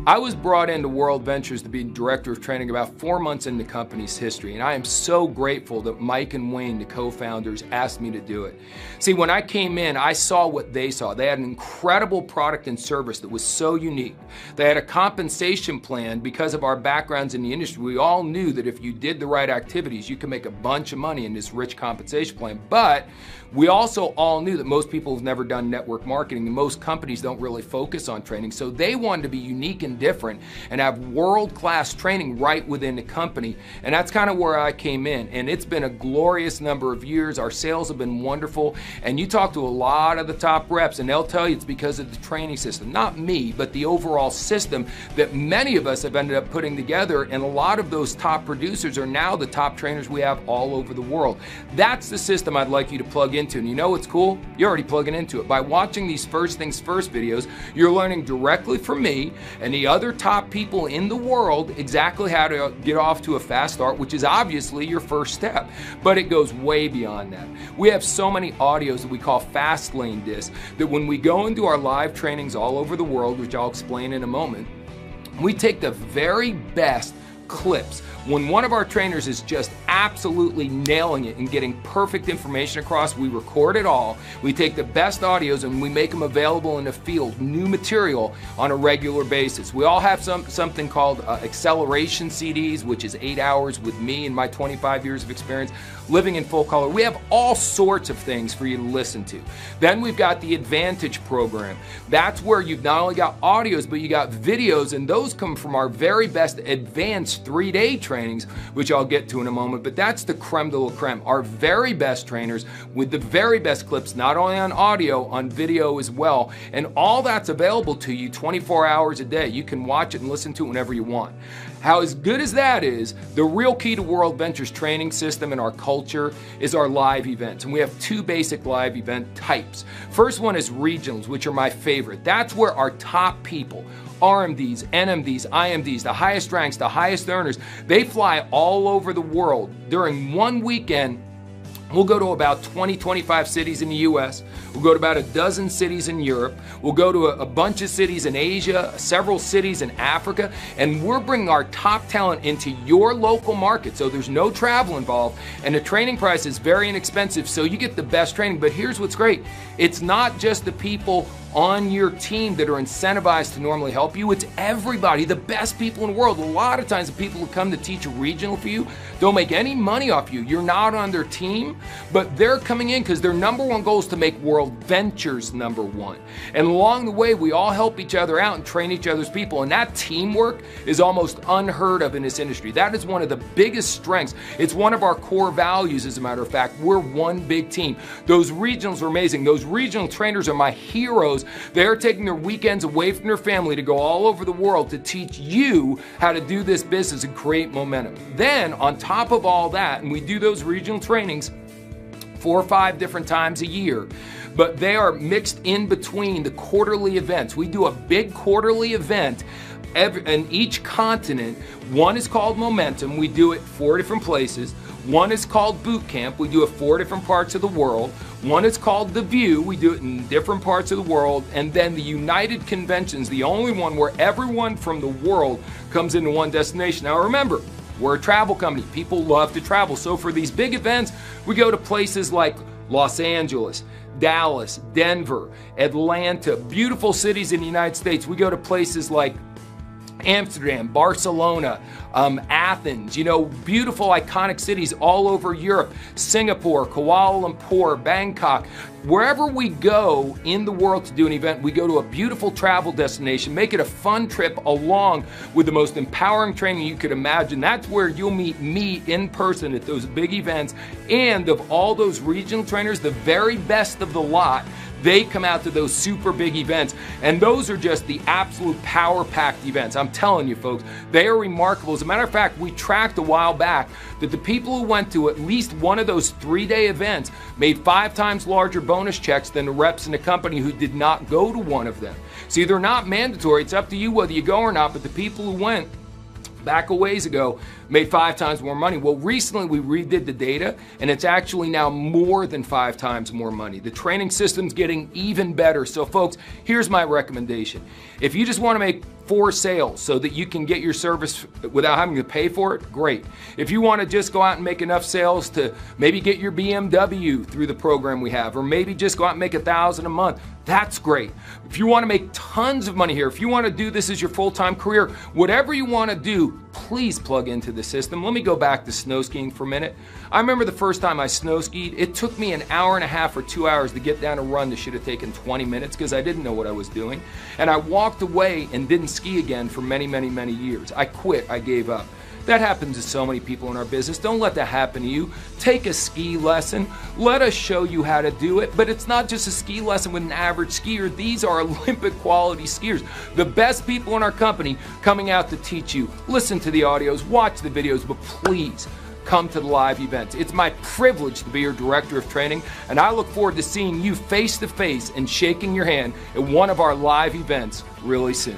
I was brought into World Ventures to be director of training about 4 months in the company's history, and I am so grateful that Mike and Wayne, the co-founders, asked me to do it. See, when I came in, I saw what they saw. They had an incredible product and service that was so unique. They had a compensation plan because of our backgrounds in the industry. We all knew that if you did the right activities, you could make a bunch of money in this rich compensation plan. But we also all knew that most people have never done network marketing, and most companies don't really focus on training. So they wanted to be unique and different and have world-class training right within the company. And that's kind of where I came in. And it's been a glorious number of years. Our sales have been wonderful. And you talk to a lot of the top reps, and they'll tell you it's because of the training system. Not me, but the overall system that many of us have ended up putting together. And a lot of those top producers are now the top trainers we have all over the world. That's the system I'd like you to plug into. And you know what's cool? You're already plugging into it. By watching these First Things First videos, you're learning directly from me and the other top people in the world exactly how to get off to a fast start, which is obviously your first step. But it goes way beyond that. We have so many audios that we call fast lane discs that when we go into our live trainings all over the world, which I'll explain in a moment, we take the very best clips. When one of our trainers is just absolutely nailing it and getting perfect information across, we record it all. We take the best audios and we make them available in the field, new material on a regular basis. We all have something called acceleration CDs, which is 8 hours with me and my 25 years of experience living in full color. We have all sorts of things for you to listen to. Then we've got the Advantage program. That's where you've not only got audios, but you got videos, and those come from our very best advanced 3-day trainings, which I'll get to in a moment. But that's the creme de la creme, our very best trainers with the very best clips, not only on audio, on video as well. And all that's available to you 24 hours a day. You can watch it and listen to it whenever you want. How as good as that is, the real key to World Ventures training system and our culture is our live events. And we have 2 basic live event types. First one is regionals, which are my favorite. That's where our top people, RMDs, NMDs, IMDs, the highest ranks, the highest earners, they fly all over the world. During one weekend, we'll go to about 20, 25 cities in the US. We'll go to about a dozen cities in Europe. We'll go to a bunch of cities in Asia, several cities in Africa, and we're bringing our top talent into your local market. So there's no travel involved, and the training price is very inexpensive, so you get the best training. But here's what's great. It's not just the people on your team that are incentivized to normally help you. It's everybody, the best people in the world. A lot of times the people who come to teach a regional for you don't make any money off you. You're not on their team, but they're coming in because their number one goal is to make World Ventures number one. And along the way, we all help each other out and train each other's people. And that teamwork is almost unheard of in this industry. That is one of the biggest strengths. It's one of our core values, as a matter of fact. We're one big team. Those regionals are amazing. Those regional trainers are my heroes. They're taking their weekends away from their family to go all over the world to teach you how to do this business and create momentum. Then, on top of all that, and we do those regional trainings 4 or 5 different times a year, but they are mixed in between the quarterly events. We do a big quarterly event in each continent. One is called Momentum. We do it 4 different places. One is called Boot Camp. We do it 4 different parts of the world. One is called The View. We do it in different parts of the world. And then the United Convention's the only one where everyone from the world comes into one destination. Now remember, we're a travel company. People love to travel. So for these big events, we go to places like Los Angeles, Dallas, Denver, Atlanta, beautiful cities in the United States. We go to places like Amsterdam, Barcelona, Athens, beautiful iconic cities all over Europe, Singapore, Kuala Lumpur, Bangkok. Wherever we go in the world to do an event, we go to a beautiful travel destination, make it a fun trip along with the most empowering training you could imagine. That's where you'll meet me in person at those big events. And of all those regional trainers, the very best of the lot, they come out to those super big events, and those are just the absolute power-packed events. I'm telling you, folks, they are remarkable. As a matter of fact, we tracked a while back that the people who went to at least one of those 3-day events made 5 times larger bonus checks than the reps in the company who did not go to one of them. See, they're not mandatory. It's up to you whether you go or not, but the people who went back a ways ago made 5 times more money. Well, recently we redid the data, and it's actually now more than 5 times more money. The training system's getting even better. So folks, here's my recommendation. If you just want to make for sales so that you can get your service without having to pay for it, great. If you want to just go out and make enough sales to maybe get your BMW through the program we have, or maybe just go out and make $1,000 a month, that's great. If you want to make tons of money here, if you want to do this as your full-time career, whatever you want to do, please plug into the system. Let me go back to snow skiing for a minute. I remember the first time I snow skied, it took me an hour and a half or 2 hours to get down a run that should have taken 20 minutes because I didn't know what I was doing. And I walked away and didn't ski again for many, many, many years. I quit, I gave up. That happens to so many people in our business. Don't let that happen to you. Take a ski lesson. Let us show you how to do it. But it's not just a ski lesson with an average skier. These are Olympic quality skiers. The best people in our company coming out to teach you. Listen to the audios, watch the videos, but please come to the live events. It's my privilege to be your director of training, and I look forward to seeing you face to face and shaking your hand at one of our live events really soon.